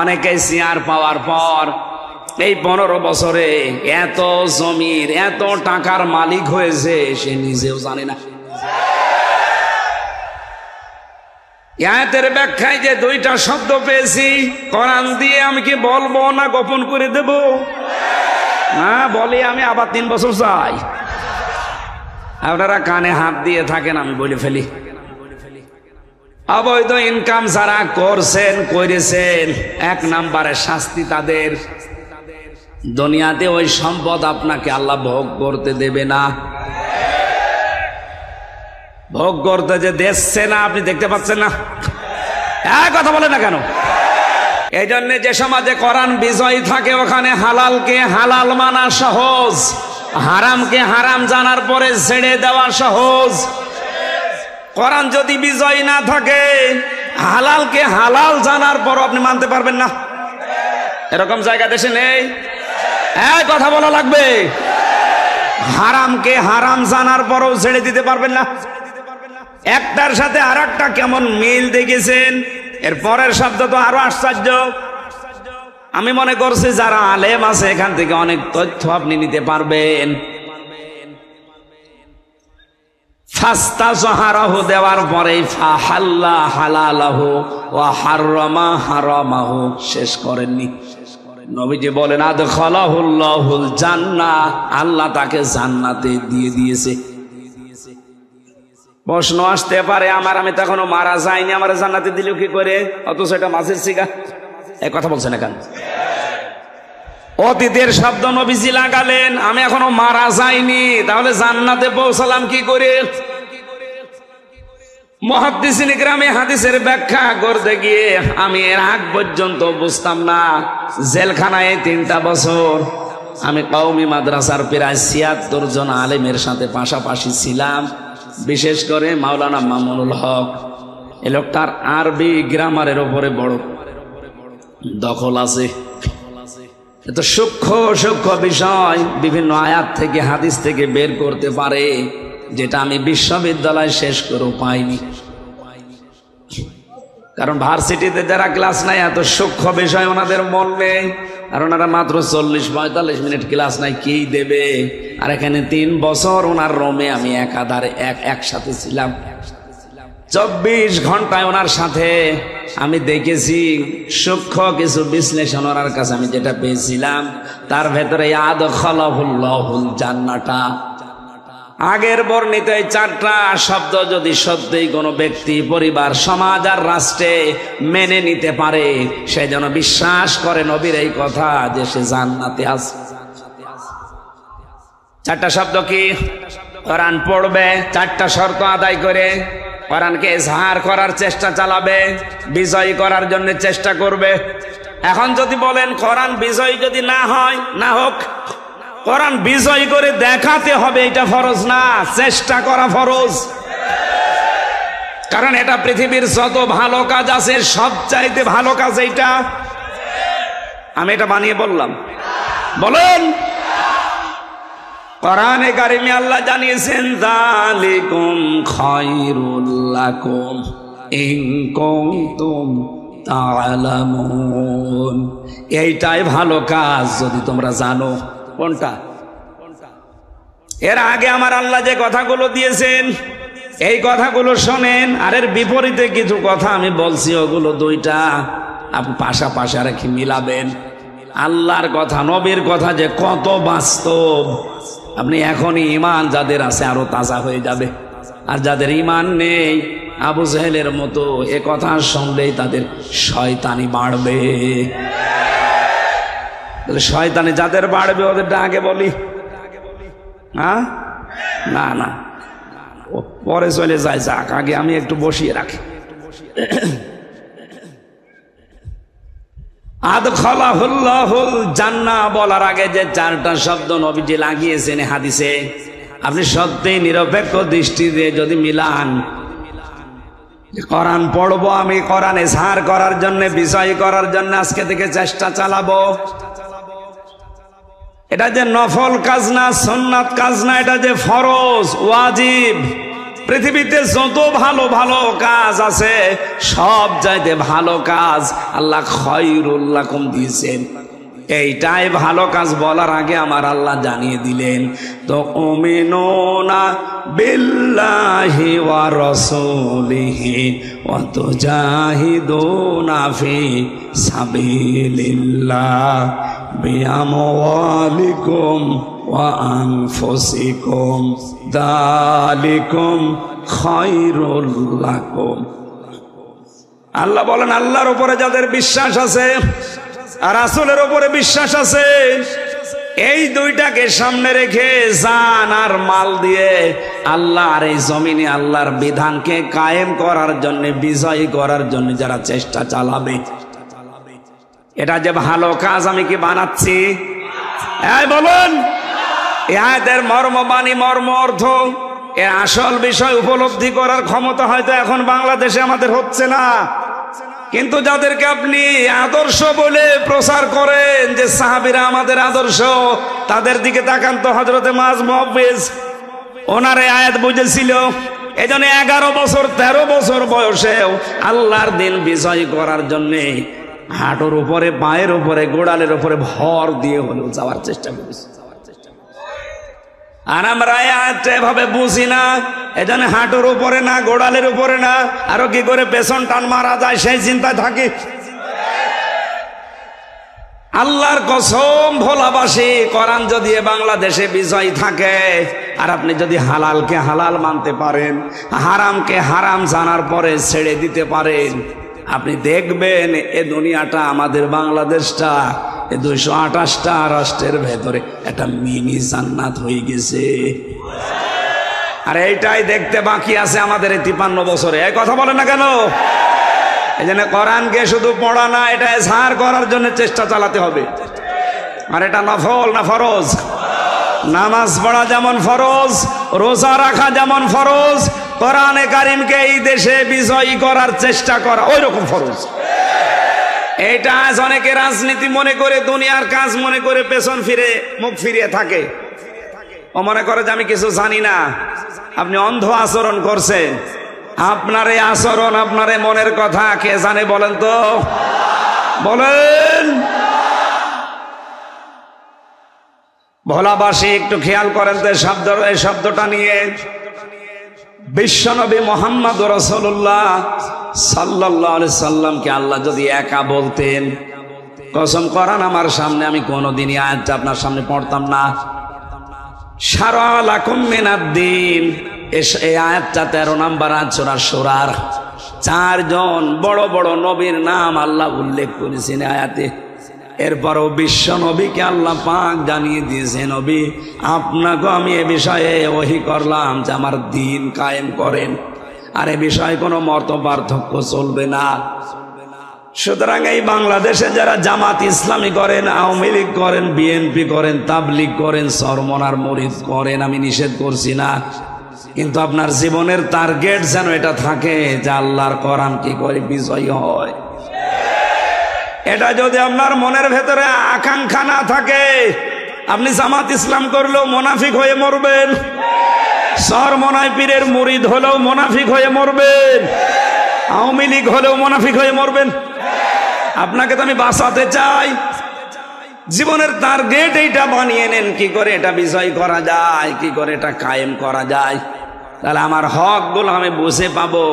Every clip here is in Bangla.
অনেকে চেয়ার পাওয়ার পর এই 15 বছরে এত জমির এত টাকার মালিক হয়েছে সে নিজেও জানে না। আয়াতের ব্যাখ্যায় যে 2টা শব্দ পেয়েছি কোরআন দিয়ে আমি কি বলবো না গোপন করে দেব? না বলে আমি আবার 3 বছর যাই। আপনারা কানে হাত দিয়ে থাকেন, আমি বলে ফেলি। অবৈধ ইনকাম যারা করছেন করেছেন, 1 নম্বরে শাস্তি তাদের। দুনিয়াতে ওই সম্পদ আপনাকে আল্লাহ ভোগ করতে দেবে না। ভোগ করতে যে দিচ্ছে না, আপনি দেখতে পাচ্ছেন না? কথা বলে না কেন? এই জন্য যে সমাজে কোরআন বিজয়ী থাকে ওখানে হালালকে হালাল মানা সহজ, হারামকে হারাম জানার পরে ছেড়ে দেওয়া সহজ। কোরআন যদি বিজয়ী না থাকে, হালালকে হালাল জানার পর আপনি মানতে পারবেন না। এরকম জায়গা দেশে নেই? কথা বলা লাগবে। হারামকে হারাম জানার পরও ছেড়ে দিতে পারবেন না। একটার সাথে আর একটা কেমন মিল দেখেছেন? এর পরের শব্দ তো আরো আশ্চর্য। আমি মনে করছি যারা আলেম আছে এখান থেকে অনেক তথ্য আপনি নিতে পারবেন। ফাস্তাজহারাহু দেওয়ার পরেই ফাহাল্লা হালালাহু ওয়া হাররামা হারামাহু শেষ করেননি। নবীজি বলেন আদখালাহুল্লাহুল জান্নাহ, আল্লাহ তাকে জান্নাতে দিয়ে দিয়েছে। প্রশ্ন আসতে পারে আমি তো এখনো মারা যাইনি, আমার জান্নাতে দিল কি করে? অথচ এটা মাছের শিকা। এই কথা বলছেন না কেন? অতীতের শব্দ নবীজি লাগালেন, আমি এখনো মারা যাইনি, তাহলে জান্নাতে পৌঁছালাম কি করে? মুহাদ্দিসিন ইকরামে হাদিসের ব্যাখ্যা করতে গিয়ে আমি এর আগ পর্যন্ত বুঝতাম না। জেলখানায় 3টা বছর আমি কওমি মাদ্রাসার প্রায় 76 জন আলেমের সাথে পাশাপাশি ছিলাম। বিশেষ করে মাওলানা মামুনুল হক, এ লোকটার আরবি গ্রামারের উপরে বড় দখল আছে। এত সূক্ষ্ম সূক্ষ্ম বিষয় বিভিন্ন আয়াত থেকে হাদিস থেকে বের করতে পারে, যেটা আমি বিশ্ববিদ্যালয় শেষ করেও পাইনি। কারণ ভার্সিটিতে যারা ক্লাস নাই এত সূক্ষ্ম বিষয় ওনাদের মন নেই, আর ওনারা মাত্র 40-45 মিনিট ক্লাস নাই, কি দেবে? আর এখানে 3 বছর ওনার রোমে আমি একাধারে একসাথে ছিলাম। 24 ঘন্টায় ওনার সাথে আমি দেখেছি সূক্ষ্ম কিছু বিশ্লেষণ ওনার কাছে আমি যেটা পেয়েছিলাম, তার ভেতরে আদখালাহুল্লাহুল জান্নাতা। আগের বর্ণিত এই 4টা শব্দ যদি সত্যিই কোনো ব্যক্তি, পরিবার, সমাজ আর রাষ্ট্রে মেনে নিতে পারে, সে যেন বিশ্বাস করে নবীর এই কথা যে সে জান্নাতে আছে। 4টা শব্দ কি? কোরআন পড়বে, 4টা শর্ত আদায় করে কোরআনকে ইজহার করার চেষ্টা চালাবে, বিজয়ী করার জন্য চেষ্টা করবে। এখন যদি বলেন কোরআন বিজয়ী যদি না হয়, না হোক, কোরআন বিজয় করে দেখাতে হবে, এটা ফরজ না, চেষ্টা করা ফরজ। কারণ এটা পৃথিবীর যত ভালো কাজ আছে সবচাইতে ভালো কাজ এইটা। আমি এটা বানিয়ে বললাম? বলেন। কোরআনে কারিমে আল্লাহ জানিয়েছেন যালিকুম খায়রুল লাকুম ইন কুনতুম তা'লামুন। এইটাই ভালো কাজ যদি তোমরা জানো। কোনটা? এর আগে আমার আল্লাহ যে কথাগুলো দিয়েছেন এই কথাগুলো শোনেন, আর এর বিপরীতে কিছু কথা আমি বলছি, ওগুলো 2টা আপনি পাশাপাশি রেখে মিলাবেন। আল্লাহর কথা, নবীর কথা যে কত বাস্তব, আপনি এখনই ঈমান যাদের আছে আরো তাজা হয়ে যাবে। আর যাদের ঈমান নেই, আবু জেহেলের মতো এ কথা শুনলেই তাদের শয়তানি বাড়বে। শয়তানি যাদের বাড়বে ওদেরটা আগে বলি? হ্যাঁ, না না, পরে চলে যায়, যাক, আগে আমি একটু বসিয়ে রাখি। আদখালাহুল্লাহুল জান্নাহ বলার আগে যে 4টা শব্দ নবীজি লাগিয়েছেন হাদিসে, আপনি সত্যিই নিরপেক্ষ দৃষ্টি দিয়ে যদি মিলান, কোরআন পড়বো আমি, কোরআন ইজহার করার জন্য, বিজয় করার জন্য আজকে থেকে চেষ্টা চালাবো, এটা যে নফল কাজ না, সুন্নাত কাজ না, এটা যে ফরজ, ওয়াজিব। পৃথিবীতে যত ভালো ভালো কাজ আছে সব চাইতে ভালো কাজ আল্লাহ খায়রুল লাকুম দিয়েছেন। এইটাই ভালো কাজ বলার আগে আমার আল্লাহ জানিয়ে দিলেন, তো উমিনুনা বিল্লাহি ওয়া রাসূলিহি ওয়া তুজাহিদুনা ফি সাবিলিল্লাহ বিআমওয়ালিকুম ওয়া আনফুসিকুম যালিকুম খায়রুল লাকুম। আল্লাহ বলেন, আল্লাহর উপরে যাদের বিশ্বাস আছে আর রাসূলের উপরে বিশ্বাস আছে, এই দুইটাকে সামনে রেখে জান আর মাল দিয়ে আল্লাহ আর এই জমিনে আল্লাহর বিধানকে কায়েম করার জন্য, বিজয়ী করার জন্য যারা চেষ্টা চালাবে, এটা যে ভালো কাজ আমি কি বানাচ্ছি? বলুন, এই আয়াতের মর্মবাণী, মর্ম অর্থ, এর আসল বিষয় উপলব্ধি করার ক্ষমতা হয়তো এখন বাংলাদেশে আমাদের হচ্ছে না। কিন্তু যাদেরকে আপনি আদর্শ বলে প্রচার করেন যে সাহাবীরা আমাদের আদর্শ, তাদের দিকে তাকান তো। হযরতে মুআয মুহাব্বিজ, ওনার এই আয়াত বুঝেছিল, এজন্য 11 বছর 13 বছর বয়সেও আল্লাহর দিন বিজয় করার জন্যে হাঁটুর উপরে, পায়ের উপরে, গোড়ালের উপরে ভর দিয়ে হলেও যাওয়ার চেষ্টা করেছে। আর আমরা এভাবে বুঝি না, এজন্য হাঁটুর উপরে না, গোড়ালের উপরে না, আরো কি করে পেছন টান মারা যায় সেই চিন্তায় থাকি। আল্লাহর কসম, ভোলাবাসী, কোরআন যদি বাংলাদেশে বিজয় থাকে আর আপনি যদি হালালকে হালাল মানতে পারেন, হারামকে হারাম জানার পরে ছেড়ে দিতে পারেন, আপনি দেখবেন এ দুনিয়াটা, আমাদের বাংলাদেশটা, 228টা রাষ্ট্রের ভেতরে একটা মিনি জান্নাত হয়ে গেছে। আর এইটাই দেখতে বাকি আছে আমাদের এই 53 বছরে। এই কথা বলে না কেন? এই জন্য কোরআনকে শুধু পড়া না, এটা এজহার করার জন্য চেষ্টা চালাতে হবে। আর এটা নফল না ফরজ? নামাজ পড়া যেমন ফরজ, রোজা রাখা যেমন ফরজ, কোরআনে কারিমকে এই দেশে বিজয়ী করার চেষ্টা করা ওই রকম ফরজ। এটা আজ অনেকে রাজনীতি মনে করে, দুনিয়ার কাজ মনে করে পেছন ফিরে, মুখ ফিরিয়ে থাকে। ও মনে করে যে আমি কিছু জানি না। আপনি অন্ধ আচরণ করছেন। আপনার এই আচরণ, আপনার এই মনের কথা কে জানে বলেন তো? বলেন। ভোলাবাসী একটু খেয়াল করেন তো এই শব্দটা নিয়ে। বিশ্বনবী মুহাম্মদ রাসূলুল্লাহ সাল্লাল্লাহু আলাইহি সাল্লামকে আল্লাহ যদি একা বলতেন, কসম করেন আমার সামনে আমি কোনোদিনই আয়াতটা আপনার সামনে পড়তাম না। শারা লাকুম মিনাদ-দ্বীন, এই আয়াতটা 13 নম্বর আয়াত সূরা সূরার। 4 জন বড় বড় নবীর নাম আল্লাহ উল্লেখ করেছেন আয়াতে। এরপরও বিশ্ব নবীকে আল্লাহ পাক জানিয়ে দিয়েছে, নবী আপনাকে আমি এ বিষয়ে ওহী করলাম যে আমার দ্বীন কায়েম করেন, আর এ বিষয়ে কোনো মত পার্থক্য চলবে না। সুতরাং এই বাংলাদেশে যারা জামাত ইসলামী করেন, আওয়ামী লীগ করেন, বিএনপি করেন, তাবলীগ করেন, চরমনার মুরিদ করেন, আমি নিষেধ করছি না, কিন্তু আপনার জীবনের টার্গেট যেন এটা থাকে যে আল্লাহর কোরআন কি করে বিজয়ী হয়। এটা যদি আপনার মনের ভেতরে আকাঙ্ক্ষা না থাকে, আপনি জামাত ইসলাম করলেও মুনাফিক হয়ে মরবেন, চরমনায় পীরের মুরিদ হলেও মুনাফিক হয়ে মরবেন, আওয়ামী লীগ হলেও মুনাফিক হয়ে মরবেন। আপনাকে তো আমি বাঁচাতে চাই। জীবনের টার্গেট এইটা বানিয়ে নেন, কি করে এটা বিজয় করা যায়, কি করে এটা কায়েম করা যায়। তাহলে আমার হকগুলো আমি বুঝে পাবো,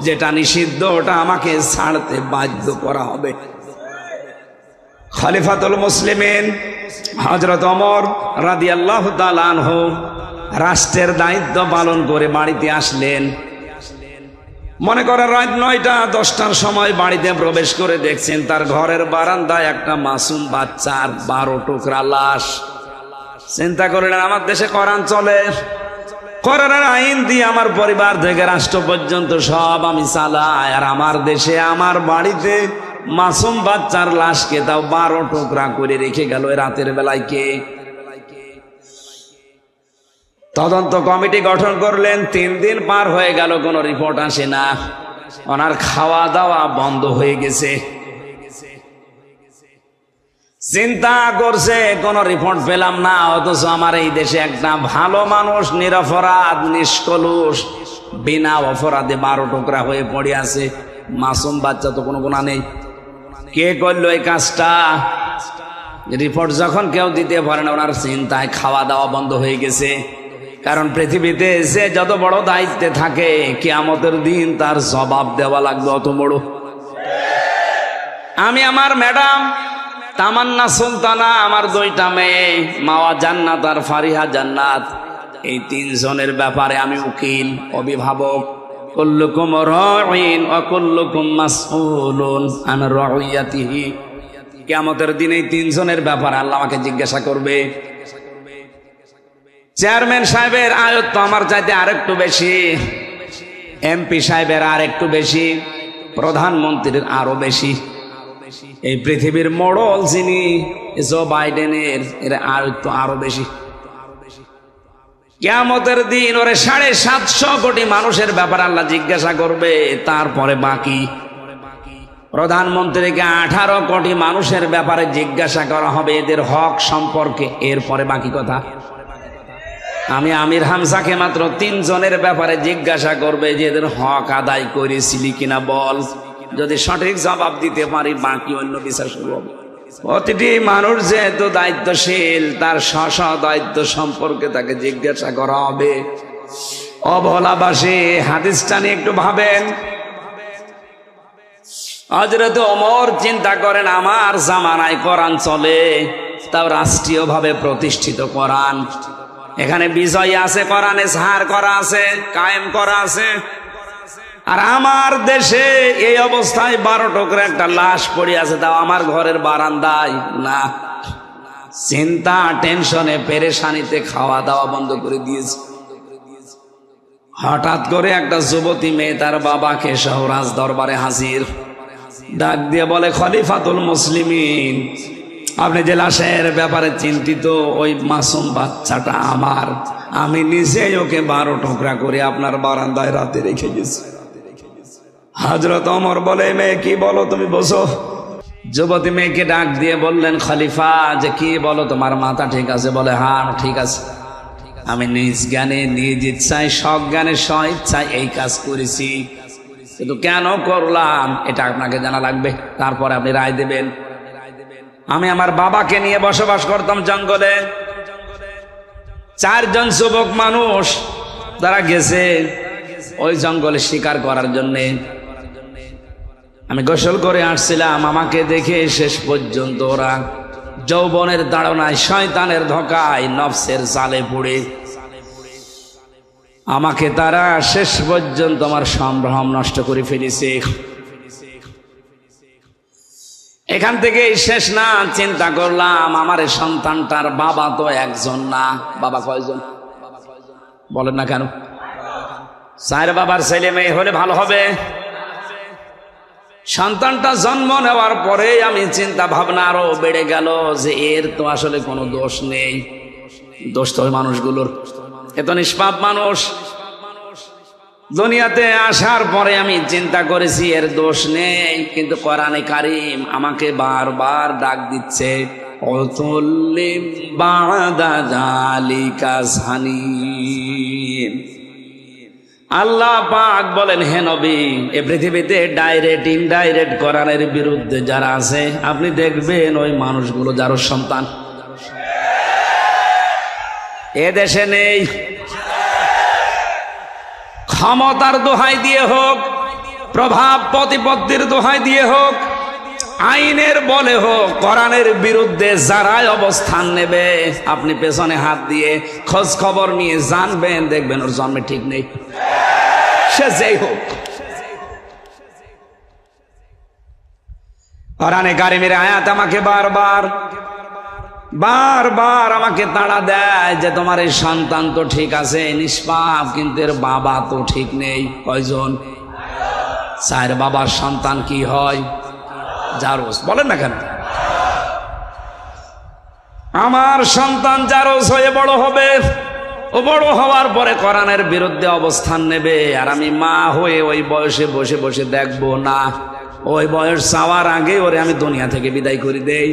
যেটা নিষিদ্ধ ওটা আমাকে ছাড়তে বাধ্য করা হবে। খলিফাতুল মুসলিমিন হযরত ওমর রাদিয়াল্লাহু তাআলা আনহু রাষ্ট্রের দায়িত্ব পালন করে বাড়িতে আসলেন। মনে করেন রাত 9টা 10টার সময় বাড়িতে প্রবেশ করে দেখছেন তার ঘরের বারান্দায় একটা মাসুম বাচ্চার 12 টুকরা লাশ। চিন্তা করলেন আমার দেশে কোরআন চলে, কোরআনের আইন দিয়ে আমার পরিবার থেকে রাষ্ট্র পর্যন্ত সব আমি চালাই, আর আমার দেশে আমার বাড়িতে মাসুম বাচ্চার লাশকে তাও 12 টুকরা করে রেখে গেল রাতের বেলায় কে? তদন্ত কমিটি গঠন করলেন। 3 দিন পার হয়ে গেল, কোনো রিপোর্ট আসে না। ওনার খাওয়া দাওয়া বন্ধ হয়ে গেছে। চিন্তা করছে কোনো রিপোর্ট পেলাম না, অথচ আমার এই দেশে একটা ভালো মানুষ, নিরপরাধ, নিষ্কলুষ বিনা অপরাধে 12 টুকরা হয়ে পড়ে আছে। মাসুম বাচ্চা তো কোনো গুনাহ নেই। কে করলো এই কাজটা? রিপোর্ট যখন কেউ দিতে পারে না, ওনার চিন্তায় খাওয়া দাওয়া বন্ধ হয়ে গেছে। কারণ পৃথিবীতে যে যত বড় দায়িত্বে থাকে, কিয়ামতের দিন তার জবাব দেওয়া লাগবে অত বড়। আমি আমার ম্যাডাম তামান্না সুলতানা, আমার 2টা মেয়ে, মাওয়া জান্নাত আর ফারিহা জান্নাত, এই 3 জনের ব্যাপারে আমি উকিল, অভিভাবক। কুল্লুকুম রাঈন ওয়া কুল্লুকুম মাসউলুন আন রাইয়াতিহি। কিয়ামতের দিন এই 3 জনের ব্যাপারে আল্লাহ আমাকে জিজ্ঞাসা করবে। চেয়ারম্যান সাহেবের আয়ত্ত আমার চাইতে আরেকটু বেশি, এমপি সাহেবের আরেকটু বেশি, প্রধানমন্ত্রীর আরো বেশি। এই পৃথিবীর মোড়ল যিনি জো বাইডেনের, এর আয়ত্ত আরো বেশি। কিয়ামতের দিন ওরে 750 কোটি মানুষের ব্যাপারে আল্লাহ জিজ্ঞাসা করবে, তারপরে বাকি। প্রধানমন্ত্রীকে 18 কোটি মানুষের ব্যাপারে জিজ্ঞাসা করা হবে এদের হক সম্পর্কে, এরপরে বাকি কথা। আমি আমির হামজাকে মাত্র 3 জনের ব্যাপারে জিজ্ঞাসা করবে যে এদের হক আদায় করেছিলি কিনা বল। যদি সঠিক জবাব দিতে পারি, বাকি অন্য বিচার শুরু হবে। প্রতিটি মানুষ যেহেতু দায়িত্বশীল, তার স্ব দায়িত্ব সম্পর্কে তাকে জিজ্ঞাসা করা হবে। অবলাবাসী হাদিসটা নিয়ে একটু ভাবেন। হযরত ওমর চিন্তা করেন, আমার জামানায় কোরআন চলে, তাও রাষ্ট্রীয়ভাবে প্রতিষ্ঠিত কোরআন। এখানে বিজয় আছে, কোরআনে সাহার করা আছে, কায়েম করা আছে। আর আমার দেশে এই অবস্থায় 12 টুকরা একটা লাশ পড়ে আছে, তাও আমার ঘরের বারান্দায়। না, চিন্তা টেনশনে পেরেশানিতে খাওয়া দাওয়া বন্ধ করে দিয়েছে। হঠাৎ করে একটা যুবতী মেয়ে তার বাবাকে সহ রাজ দরবারে হাজির, ডাক দিয়ে বলে, খলিফাতুল মুসলিমিন, আপনি যে লাশের ব্যাপারে চিন্তিত, ওই মাসুম বাচ্চাটা আমার, আমি নিজেই ওকে 12 টুকরা করে আপনার বারান্দায় রাতে রেখে গেছি। হযরত ওমর বলে, মেয়ে কি বলো তুমি, বসো। যুবতী মেয়েকে ডাক দিয়ে বললেন, খলিফা, যে কি বলো, তোমার মাথা ঠিক আছে? বলে, হ্যাঁ ঠিক আছে। আমি নিজ জ্ঞানে নিজ ইচ্ছায় সজ্ঞানে স্ব ইচ্ছায় এই কাজ করেছি, কিন্তু কেন করলাম এটা আপনাকে জানা লাগবে, তারপরে আপনি রায় দেবেন। আমি আমার বাবাকে নিয়ে বসবাস করতাম জঙ্গলে। 4 জন যুবক মানুষ তারা গেছে ওই জঙ্গলে শিকার করার জন্যে। আমি গোসল করে আসছিলাম, আমাকে দেখে শেষ পর্যন্ত ওরা যৌবনের তাড়নায়, শয়তানের ধোঁকায়, নফসের জালে পড়ে আমাকে তারা শেষ পর্যন্ত আমার সম্ভ্রম নষ্ট করে ফেলেছে। এখান থেকে শেষ না, চিন্তা করলাম আমার এই সন্তানটার বাবা তো একজন না, বাবা কয়জন বলেন না কেন? 4 বাবার ছেলে মেয়ে হলে ভালো হবে। সন্তানটা জন্ম নেওয়ার পরে আমি চিন্তা ভাবনা আরো বেড়ে গেল যে এর তো আসলে কোনো দোষ নেই, দোষ তো ওই মানুষগুলোর। এত নিষ্পাপ মানুষ। দুনিয়াতে আসার পরে আমি চিন্তা করেছি এর দোষ নেই, কিন্তু কোরআনে কারীম আমাকে বারবার ডাক দিচ্ছে, অতুল্লিম বাদা যালিকা জানিম। আল্লাহ পাক বলেন, হে নবী, এ পৃথিবীতে ডাইরেক্ট ইনডাইরেক্ট কোরআনের বিরুদ্ধে যারা আছে, আপনি দেখবেন ওই মানুষগুলো যার সন্তান এ দেশে নেই। ক্ষমতার দোহাই দিয়ে হোক, প্রভাব প্রতিপত্তির দোহাই দিয়ে হোক, আইনের বলে হোক, কোরআনের বিরুদ্ধে যারাই অবস্থান নেবে, আপনি পেছনে হাত দিয়ে খোঁজ খবর নিয়ে জানবেন, দেখবেন ওর জন্মে ঠিক নেই, সে যেই হোক। কোরআনে কারীমের আয়াত আমাকে বারবার আমাকে তাড়া দেয় যে তোমার এই সন্তান তো ঠিক আছে, নিষ্পাপ, কিন্তু এর বাবা তো ঠিক নেই। কয়জন? 4 বাবার সন্তান কি হয়? জারজ। বলেন না কেন? আমার সন্তান জারজ হয়ে বড় হবে, ও বড় হওয়ার পরে কোরআনের বিরুদ্ধে অবস্থান নেবে, আর আমি মা হয়ে ওই বয়সে বসে বসে দেখবো না। ওই বয়স চাওয়ার আগে ওরে আমি দুনিয়া থেকে বিদায় করে দেই।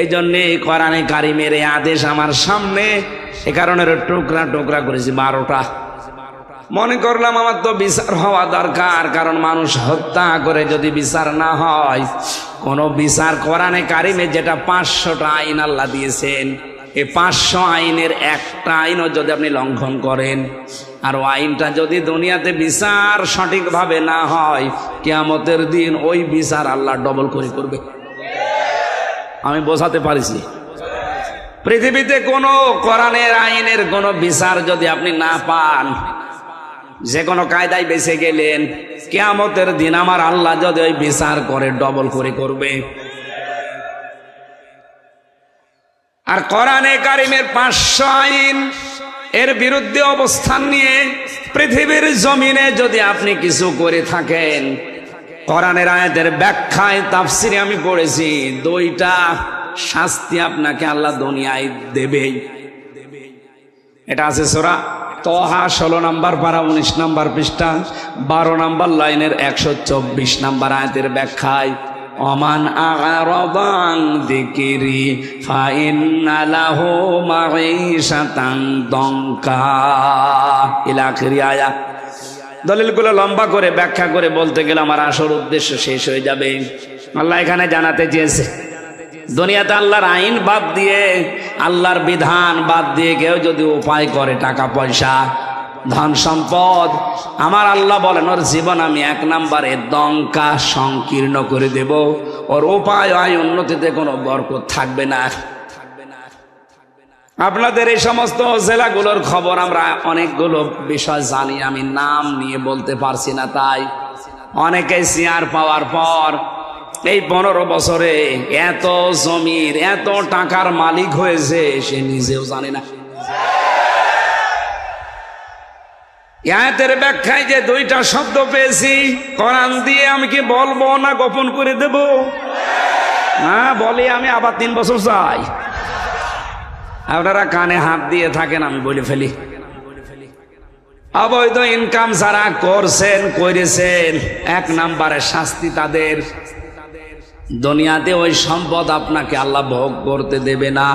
এই জন্যে কোরআনে কারীমের এই আদেশ আমার সামনে, এ কারণে টুকরা টুকরা করেছি 12টা। মনে করলাম আমার তো বিচার হওয়া দরকার, কারণ মানুষ হত্যা করে যদি বিচার না হয়, কোন বিচার কোরআনে কারিমে যেটা 500টা আইন আল্লাহ দিয়েছেন, এই 500 আইনের একটা আইনও যদি আপনি লঙ্ঘন করেন, আর আইনটা যদি দুনিয়াতে বিচার সঠিকভাবে না হয়, কিয়ামতের দিন ওই বিচার আল্লাহ ডবল করে করবে। আমি বোঝাতে পারিছি? পৃথিবীতে কোন কোরআনের আইনের কোন বিচার যদি আপনি না পান, যে কোনো কায়দায় বেঁচে গেলেন, কিয়ামতের দিন আমার আল্লাহ যদি ওই বিচার করে ডবল করে করবে। আর কোরআনে কারিমের 500 আইন এর বিরুদ্ধে অবস্থান নিয়ে পৃথিবীর জমিনে যদি আপনি কিছু করে থাকেন, কোরআনের আয়াতের ব্যাখ্যায় তাফসিরে আমি পড়েছি, 2টা শাস্তি আপনাকে আল্লাহ দুনিয়ায় দেবেই। এটা আছে সূরা তহা 16 নম্বর পারা 19 নম্বর পৃষ্ঠা 12 নম্বর লাইনের 124 নম্বর আয়াতের ব্যাখ্যায়, ওমান আ'রাদা আন যিকরি ফাইন্না লাহু মাঈশাতান দঙ্কা ইলা আখির আয়াত। দলিলগুলো লম্বা করে ব্যাখ্যা করে বলতে গেলে আমার আসল উদ্দেশ্য শেষ হয়ে যাবে। আল্লাহ এখানে জানাতে চেয়েছে, দুনিয়াতে আল্লাহর আইন বাদ দিয়ে, আল্লাহর বিধান বাদ দিয়ে কেউ যদি উপায় করে টাকা পয়সা ধন সম্পদ, আমার আল্লাহ বলেন ওর জীবন আমি 1 নম্বরে দঙ্কা সংকীর্ণ করে দেব, ওর উপায় আয় উন্নতিতে কোনো বরকত থাকবে না। আপনাদের এই সমস্ত জেলাগুলোর খবর আমরা অনেকগুলো বিষয় জানি, আমি নাম নিয়ে বলতে পারছি না, তাই অনেকে চেয়ার পাওয়ার পর এই 15 বছরে এত জমির এত টাকার মালিক হয়েছে সে নিজেও জানে না। আয়াতের ব্যাখ্যায় যে 2টা শব্দ পেয়েছি কোরআন দিয়ে, আমি কি বলবো না গোপন করে দেব? হ্যাঁ বলি, আমি আবার 3 বছর যাই। আপনারা কানে হাত দিয়ে থাকেন, আমি বলে ফেলি। অবৈধ ইনকাম যারা করছেন করেছেন, 1 নম্বরে শাস্তি তাদের, দুনিয়াতে ওই সম্পদ আপনাকে আল্লাহ ভোগ করতে দেবে না।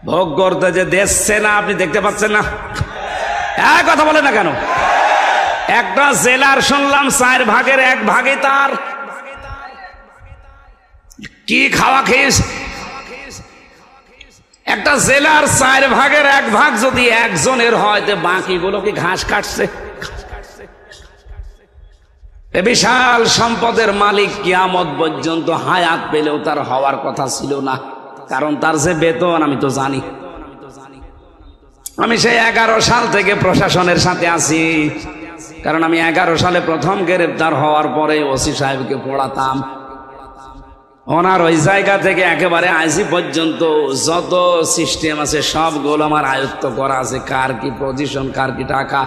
ভোগ করতে যে দিচ্ছে না, আপনি দেখতে পাচ্ছেন না? কথা বলে না কেন? একটা জেলার শুনলাম 4 ভাগের 1 ভাগে তার কি খাওয়া খেয়েছে। একটা জেলার 4 ভাগের 1 ভাগ যদি একজনের হয়, তো বাকিগুলো কি ঘাস কাটছে? বিশাল সম্পদের মালিক কিয়ামত পর্যন্ত হায়াত পেলেও তার হওয়ার কথা ছিল না, কারণ তার যে বেতন আমি তো জানি। আমি সেই 11 সাল থেকে প্রশাসনের সাথে আছি, কারণ আমি 11 সালে প্রথম গ্রেফতার হওয়ার পরে ওসি সাহেবকে পড়াতাম। ওনার ওই জায়গা থেকে একেবারে আইজি পর্যন্ত যত সিস্টেম আছে সবগুলো আমার আয়ত্ত করা আছে, কার কি পজিশন, কার কি টাকা,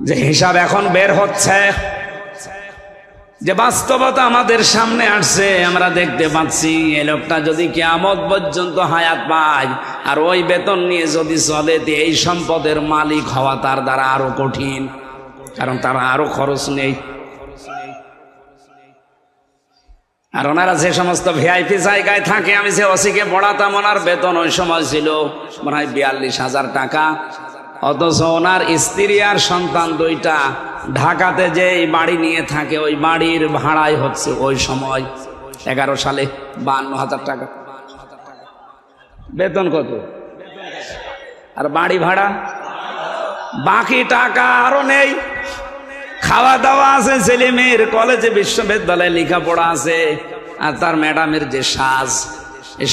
যে হিসাব এখন বের হচ্ছে, যে বাস্তবতা আমাদের সামনে আসছে, আমরা দেখতে পাচ্ছি। এই লোকটা যদি কিয়ামত পর্যন্ত হায়াত পায় আর ওই বেতন নিয়ে যদি চলে, এই সম্পদের মালিক হওয়া তার দ্বারা আরো কঠিন, কারণ তার আরো খরচ নেই। আর ওনারা যে সমস্ত ভিআইপি জায়গায় থাকে, আমি যে ওসিকে পড়াতাম, ওনার বেতন ওই সময় ছিল মনে হয় 42,000 টাকা, অথচ ওনার স্ত্রী আর সন্তান 2টা ঢাকাতে যে বাড়ি নিয়ে থাকে, ওই বাড়ির ভাড়াই হচ্ছে ওই সময় 11 সালে 52,000 টাকা। বেতন কত? আর বাড়ি ভাড়া, বাকি টাকা আরো নেই। খাওয়া দাওয়া আছে, ছেলে মেয়ের কলেজে বিশ্ববিদ্যালয়ে লেখাপড়া আছে, আর তার ম্যাডামের যে সাজ,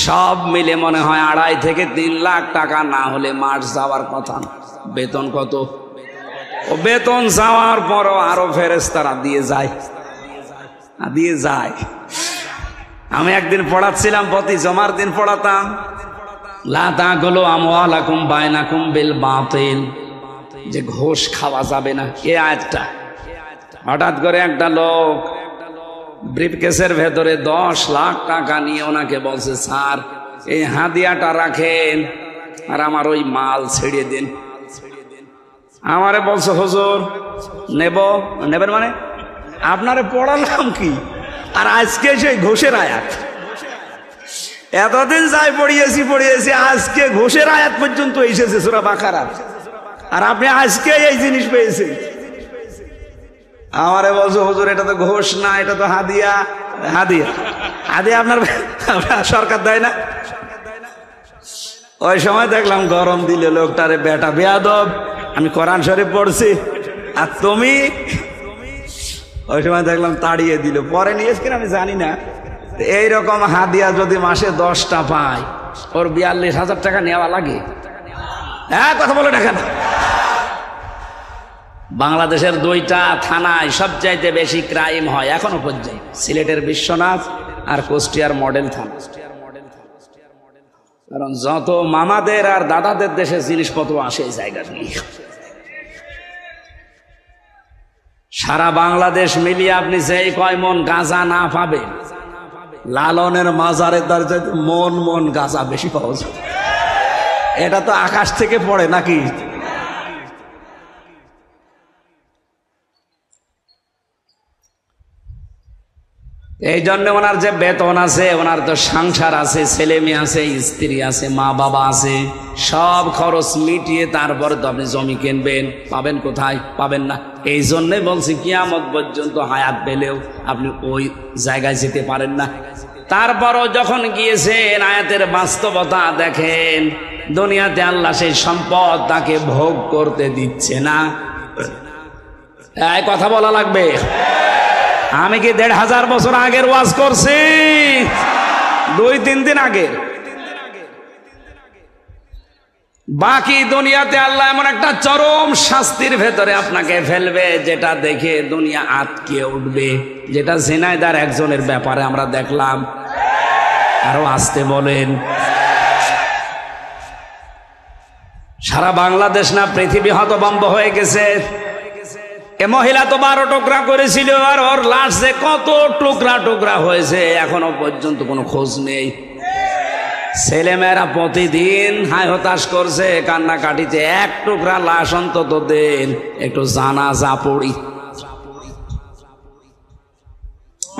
সব মিলে মনে হয় 2.5 থেকে 3 লাখ টাকা না হলে মাস যাওয়ার কথা। বেতন কত? ও বেতন যাওয়ার পরও আরো ফেরেশতারা দিয়ে যায়। আমি একদিন পড়াচ্ছিলাম, প্রতি জমার দিন পড়াতাম, লা তাকুলু আমওয়ালাকুম বাইনাকুম বিল বাতিল, যে ঘুষ খাওয়া যাবে না। এই আয়াতটা হঠাৎ করে একটা লোক ব্রিফকেসের ভেতরে 10 লাখ টাকা নিয়ে ওনাকে বলছে, স্যার এই হাদিয়াটা রাখেন আর আমার ওই মাল ছেড়ে দিন। আমারে বলছে, হুজুর নেবেন মানে আপনারে পড়ালাম কি, আর আজকে সেই ঘুষের আয়াত। এতদিন যাই পড়িয়েছি আজকে ঘোষের আয়াত পর্যন্ত এসেছে সূরা বাকারা, আর আপনি আজকে এই জিনিস পেয়েছেন। আমারে বলছো হুজুর এটা তো ঘোষ না, এটা তো হাদিয়া। হাদিয়া হাদিয়া আপনার সরকার দেয় না? ওই সময় দেখলাম গরম দিলে লোকটারে, বেটা বেয়াদব, আমি কোরআন শরীফ পড়ছি আর তুমি। ওই সময় দেখলাম তাড়িয়ে দিল, পরে নিয়েছ কিনা আমি জানি না। এইরকম হাদিয়া যদি মাসে 10টা পায়, ওর 42,000 টাকা নেওয়া লাগে। হ্যাঁ, কথা বলে দেখেন। বাংলাদেশের 2টা থানায় সবচাইতে বেশি ক্রাইম হয় এখনো পর্যন্ত, সিলেটের বিশ্বনাথ আর কুষ্টিয়ার মডেল থানা। কারণ যত মামাদের আর দাদাদের দেশে জিনিসপত্র আসে এই জায়গা নিয়ে, সারা বাংলাদেশ মিলিয়ে আপনি যেই কয় মন গাঁজা না পাবেন, লালনের মাজারের দ্বারা মন গাঁজা বেশি পাওয়া যায়। এটা তো আকাশ থেকে পড়ে নাকি? এই জন্য ওনার যে বেতন আছে, ওনার তো সংসার আছে, ছেলে মেয়ে আছে, স্ত্রী আছে, মা বাবা আছে, সব খরচ মিটিয়ে তারপরে তো আপনি জমি কিনবেন। পাবেন কোথায়? পাবেন না। এই জন্যে বলছি কিয়ামত পর্যন্ত হায়াত পেলেও আপনি ওই জায়গায় যেতে পারেন না। তারপরও যখন গিয়েছেন, আয়াতের বাস্তবতা দেখেন, দুনিয়াতে আল্লাহ সেই সম্পদ তাকে ভোগ করতে দিচ্ছে না। এই কথা বলা লাগবে। আমি কি 1,500 বছর আগের ওয়াজ করছি? 2-3 দিন আগে। বাকি দুনিয়াতে আল্লাহ এমন একটা চরম শাস্তির ভেতরে আপনাকে ফেলবে, যেটা দেখে দুনিয়া আটকে উঠবে, যেটা ঝিনাইদার একজনের ব্যাপারে আমরা দেখলাম। আরো আসতে বলেন। সারা বাংলাদেশ না পৃথিবী হতভম্ব হয়ে গেছে। এ মহিলা তো 12 টুকরা করেছিল, আর ওর লাশ যে কত টুকরা হয়েছে এখনো পর্যন্ত কোনো খোঁজ নেই। ছেলেমেয়েরা প্রতিদিন হায় হতাশ করছে, কান্নাকাটিতে, 1 টুকরা লাশ অন্তত দেন, একটু জানাজা পড়ি।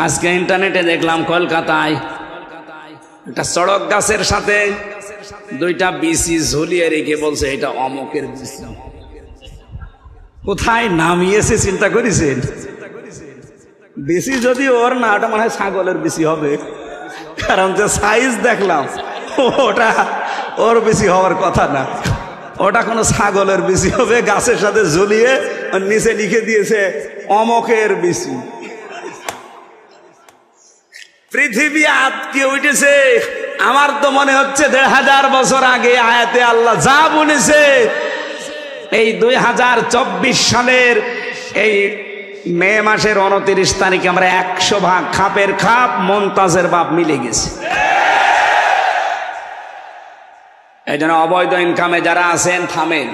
আজকে ইন্টারনেটে দেখলাম কলকাতায় একটা সড়ক গাছের সাথে 2টা বিসি ঝুলিয়ে রেখে বলছে এটা অমকের বিসি। কোথায় নামিয়েছে চিন্তা করেছেন? বিসি যদি ওর না, ওটা মনে হয় ছাগলের বিসি হবে, কারণ যে সাইজ দেখলাম ওটা ওর বেশি হওয়ার কথা না। ওটা কোনো ছাগলের বিসি হবে, গাছের সাথে ঝুলিয়ে নিচে লিখে দিয়েছে অমকের বিসি। পৃথিবী আটকে উঠেছে। আমার তো মনে হচ্ছে 1,500 বছর আগে আয়াতে আল্লাহ যা বলেছে, এই 2024 সালের এই মে মাসের 29 তারিখে আমরা 100 ভাগ খাপের খাপ মমতাজের বাপ মিলে গেছে। এই জন্য অবৈধ ইনকামে যারা আছেন থামেন।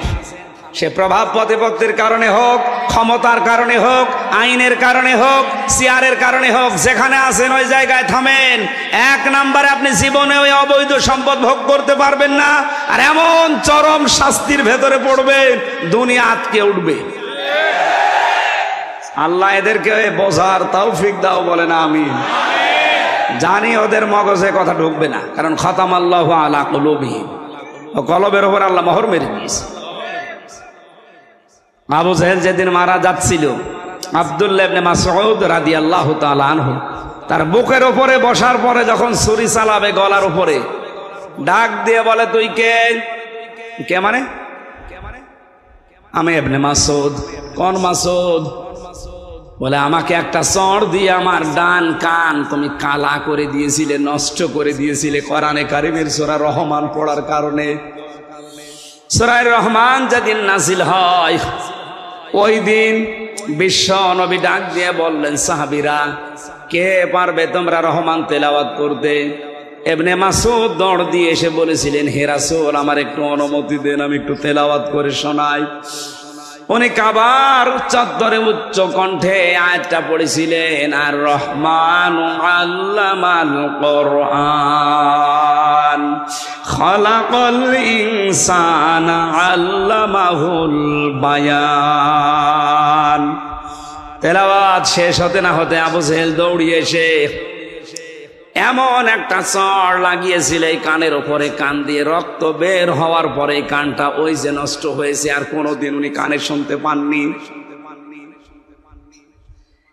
সে প্রভাব প্রতিপত্তির কারণে হোক, ক্ষমতার কারণে হোক, আইনের কারণে হোক, চেয়ারের কারণে হোক, যেখানে আছেন ওই জায়গায় থামেন। 1 নম্বরে আপনি জীবনে ওই অবৈধ সম্পদ ভোগ করতে পারবেন না, আর এমন চরম শাস্তির ভেতরে পড়বেন দুনিয়া আটকে উঠবে। আল্লাহ এদেরকে বোঝার তৌফিক দাও, বলেন আমিন। জানি ওদের মগজে কথা ঢুকবে না, কারণ খতামাল্লাহু আলা কুলুবিহিম, কলবের উপর আল্লাহ মোহর মেরে দিয়েছে। আবু জাহেল যেদিন মারা যাচ্ছিল, আব্দুল্লাহ ইবনে মাসউদ রাদিয়াল্লাহু তাআলা আনহু তার বুকের উপরে বসার পরে যখন ছুরি চালাবে গলার উপরে, ডাক দিয়ে বলে তুই কে? কে মানে? আমি ইবনে মাসউদ। কোন মাসউদ? বলে আমাকে একটা চড় দিয়ে আমার ডান কান তুমি কালা করে দিয়েছিলে, নষ্ট করে দিয়েছিলে কোরআনে কারিমের সূরা রহমান পড়ার কারণে। সূরা রহমান যেদিন নাজিল হয়, ওই দিন বিশ্ব নবী ডাক দিয়ে বললেন, সাহাবীরা কে পারবে তোমরা রহমান তেলাওয়াত করতে? ইবনে মাসউদ দৌড় দিয়ে এসে বলেছিলেন, হে রাসূল আমার একটু অনুমতি দেন, আমি একটু তেলাওয়াত করে শোনাই। উনি কাবার চত্বরে উচ্চ কণ্ঠে আয়াতটা পড়েছিলেন, আর রহমানু আল্লামাল কোরআন খালাকাল ইনসানা আল্লামাহুল বায়ান। তেলাওয়াত শেষ হতে না হতে আবু জাহেল দৌড়িয়ে এসে এমন একটা চড় লাগিয়েছিল এই কানের ওপরে, কান দিয়ে রক্ত বের হওয়ার পরে কানটা ওই যে নষ্ট হয়েছে, আর কোনোদিন উনি কানে শুনতে পাননি।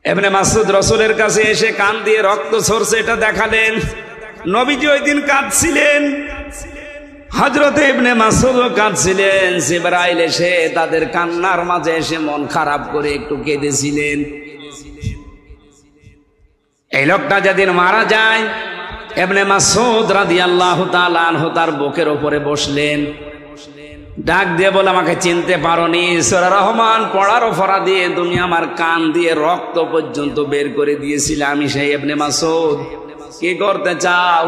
ইবনে মাসউদ রাসূলের কাছে এসে কান দিয়ে রক্ত ঝরছে এটা দেখালেন। নবীজি ওই দিন কাঁদছিলেন, হযরত ইবনে মাসউদ কাঁদছিলেন। জিবরাইল এসে তাদের কান্নার মাঝে এসে মন খারাপ করে একটু কেঁদেছিলেন। এই লোকটা যেদিন মারা যায়, ইবনে মাসউদ রাদিয়াল্লাহু তাআলা আনহু তার বুকের উপরে বসলেন, ডাক দিয়ে বলে, আমাকে চিনতে পারোনি? সূরা রহমান পড়ার অপরাধে তুমি আমার কান দিয়ে রক্ত পর্যন্ত বের করে দিয়েছিলে। আমি সেই ইবনে মাসউদ। কি করতে চাও?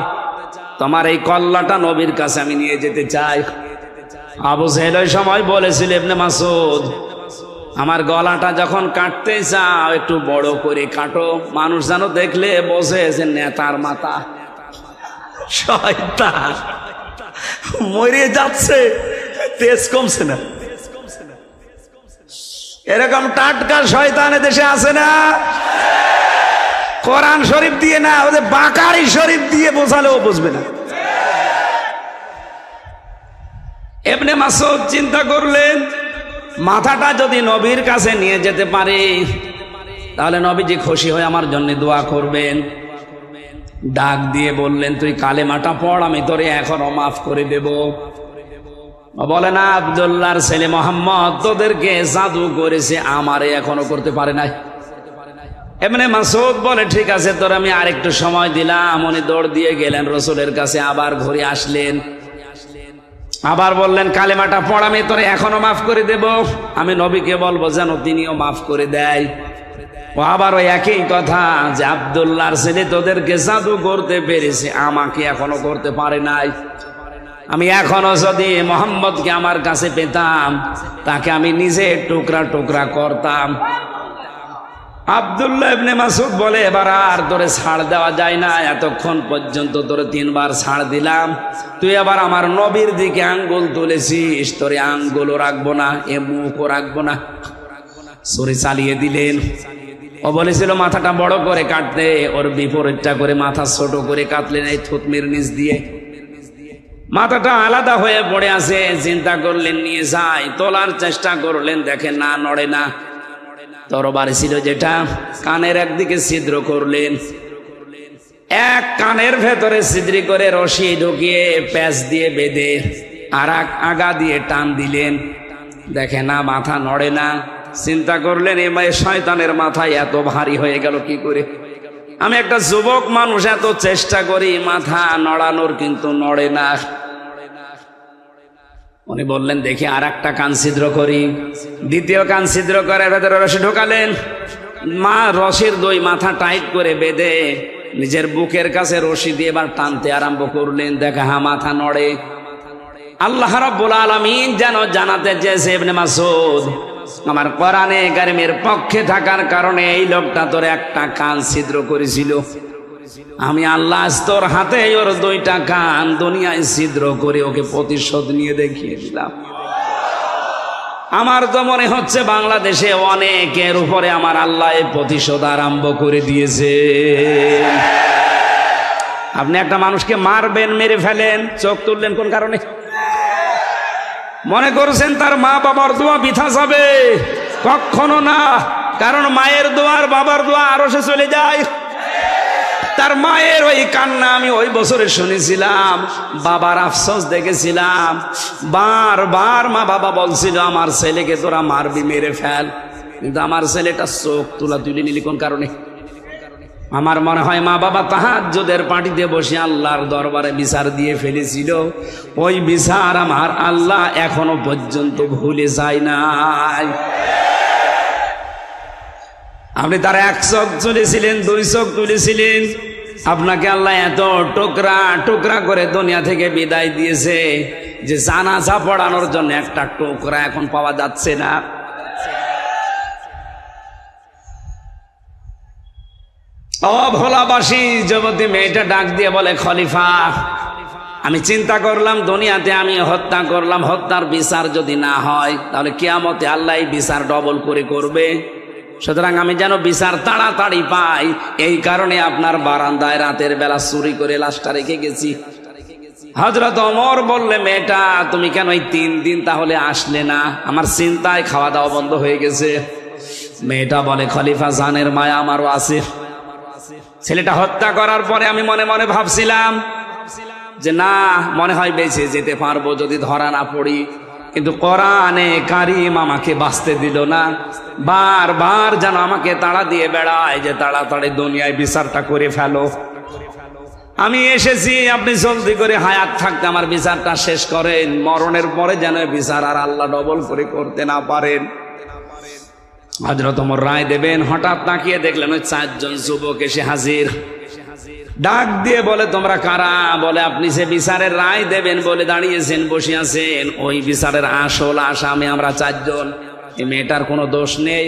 তোমার এই কল্লাটা নবীর কাছে আমি নিয়ে যেতে চাই। আবু জেহেল ওই সময় বলেছিল, ইবনে মাসউদ, আমার গলাটা যখন কাটতে চাও একটু বড় করে কাটো, মানুষ যেন দেখলে বোঝে যে নেতার মাথা। শয়তান মরে যাচ্ছে, তেজ কমছে না। এরকম টাটকা শয়তান দেশে আছে না? কোরআন শরীফ দিয়ে না, ওদের বাকারি শরীফ দিয়ে বোঝালেও বুঝবে না। ইবনে মাসউদ চিন্তা করলেন, মাথাটা যদি নবীর কাছে নিয়ে যেতে পারে তাহলে নবীজি খুশি হয়ে আমার জন্য দোয়া করবেন। ডাক দিয়ে বললেন, তুই কালেমাটা পড়, আমি তোরে এখনো মাফ করে দেব। বলে না, আব্দুল্লাহর ছেলে মোহাম্মদ তোদেরকে জাদু করেছে, আমারে এখনো করতে পারে নাই। ইবনে মাসউদ বলে, ঠিক আছে, তোর আমি আরেকটু সময় দিলাম। উনি দৌড় দিয়ে গেলেন রাসূলের কাছে, আবার ঘুরে আসলেন, আবার বললেন, কালেমাটা পড়, আমি তোরে এখনো মাফ করে দেব। আমি নবীকে বলবো যেন তিনিও মাফ করে দেয়। ও আবার ওই একই কথা যে আব্দুল্লাহর ছেলে তোদেরকে জাদু করতে পেরেছে, আমাকে এখনো করতে পারে নাই। আমি এখনো যদি মোহাম্মদকে আমার কাছে পেতাম, তাকে আমি নিজে টুকরা টুকরা করতাম। আব্দুল্লাহ ইবনে মাসউদ বলে, এবার আর তোরে ছাড় দেওয়া যায় না, এতক্ষণ পর্যন্ত তোরে 3 বার ছাড় দিলাম, তুই আবার আমার নবীর দিকে আঙ্গুল তুলেছিস, তোরে আঙ্গুলও রাখবো না, এ মুখও রাখবো না। ছুরি চালিয়ে দিলেন। ও বলেছিল মাথাটা বড় করে কাটতে, ওর বিপরীতটা করে মাথা ছোট করে কাটলেন এই থুতনির নিচ দিয়ে। মাথাটা আলাদা হয়ে পড়ে আছে। চিন্তা করলেন নিয়ে যাই, তোলার চেষ্টা করলেন, দেখেন না, নড়ে না। তরবারি ছিল যেটা, কানের একদিকে ছিদ্র করলেন, এক কানের ভেতরে ছিদ্রি করে রশি ঢুকিয়ে প্যাঁচ দিয়ে বেঁধে আর আগা দিয়ে টান দিলেন, দেখে না, মাথা নড়ে না। চিন্তা করলেন, এ শয়তানের মাথায় এত ভারী হয়ে গেল কি করে? আমি একটা যুবক মানুষ, এত চেষ্টা করি মাথা নড়ানোর, কিন্তু নড়ে না। উনি বললেন, দেখি আর একটা কান ছিদ্র করি। দ্বিতীয় কান ছিদ্র করে ভেতরে রশি ঢোকালেন। রশির 2 মাথা টাইট করে বেঁধে নিজের বুকের কাছে রশি দিয়ে এবার টানতে আরম্ভ করলেন। দেখা, হ্যাঁ, মাথা নড়ে। আল্লাহ রাব্বুল আলামিন যেন জানাতে চেয়েছে, ইবনে মাসউদ, আমার কোরআনে কারীমের পক্ষে থাকার কারণে এই লোকটা তোর একটা কান ছিদ্র করেছিল, আমি আল্লাহ তোর হাতে ওর 2টা কান দুনিয়ায় ছিদ্র করে ওকে প্রতিশোধ নিয়ে দেখিয়ে দিলাম। আমার তো মনে হচ্ছে বাংলাদেশে অনেকের উপরে আমার আল্লাহ প্রতিশোধ আরম্ভ করে দিয়েছে। আপনি একটা মানুষকে মারবেন, মেরে ফেলেন, চোখ তুললেন কোন কারণে? মনে করছেন তার মা বাবার দোয়া বৃথা যাবে? কখনো না। কারণ মায়ের দোয়া আর বাবার দোয়া আরশে চলে যায়। তার মায়ের ওই কান্না আমি ওই বছরে শুনেছিলাম, বাবার আফসোস দেখেছিলাম। বারবার মা বাবা বলছিল, আমার ছেলেকে তোরা মারবি, মেরে ফেল, কিন্তু আমার ছেলেটা চোখ তুলি নিলি কোন কারণে? আমার মনে হয় মা বাবা তাহাজ্জুদের পার্টিতে বসে আল্লাহর দরবারে বিচার দিয়ে ফেলেছিল। ওই বিচার আমার আল্লাহ এখনো পর্যন্ত ভুলে যায় নাই। আপনি তার 1 চোখ তুলেছিলেন, 2 চোখ তুলেছিলেন, আপনাকে আল্লাহ এত টুকরা টুকরা করে দুনিয়া থেকে বিদায় দিয়েছে যে জানাজা পড়ানোর জন্য একটা টুকরা এখন পাওয়া যাচ্ছে না। ভোলাবাসী যুবতী মেয়েটা ডাক দিয়ে বলে, খলিফা, আমি চিন্তা করলাম দুনিয়াতে আমি হত্যা করলাম, হত্যার বিচার যদি না হয় তাহলে কিয়ামতে আল্লাহ বিচার ডবল করে করবে। সুতরাং আমি যেন বিচার তাড়াতাড়ি পাই, এই কারণে আপনার বারান্দায় রাতের বেলা চুরি করে লাশটা রেখে গেছি। হযরত ওমর বললে, মেয়েটা তুমি কেন এই 3 দিন তাহলে আসলে না? আমার চিন্তায় খাওয়া দাওয়া বন্ধ হয়ে গেছে। মেয়েটা বলে, খলিফা জানের মায়া আমারও আছে। ছেলেটা হত্যা করার পরে আমি মনে মনে ভাবছিলাম যে না, মনে হয় বেঁচে যেতে পারবো যদি ধরা না পড়ি, কিন্তু কোরআনে কারীম আমাকে বাঁচতে দিল না। বারবার যেন আমাকে তাড়া দিয়ে বেড়ায় যে তাড়াতাড়ি দুনিয়ায় বিচারটা করে ফেলো। আমি এসেছি, আপনি জলদি করে হায়াত থাকতে আমার বিচারটা শেষ করেন, মরণের পরে যেন বিচার আর আল্লাহ ডবল করে করতে না পারেন। হযরত ওমর রায় দেবেন, হঠাৎ তাকিয়ে দেখলেন ওই 4 জন যুবক এসে হাজির। ডাক দিয়ে বলে, তোমরা কারা? বলে, আপনি যে বিচারের রায় দেবেন বলে দাঁড়িয়েছেন, বসে আছেন, ওই বিচারের আসল আসামি আমরা 4 জন। এই মেয়েটার কোনো দোষ নেই।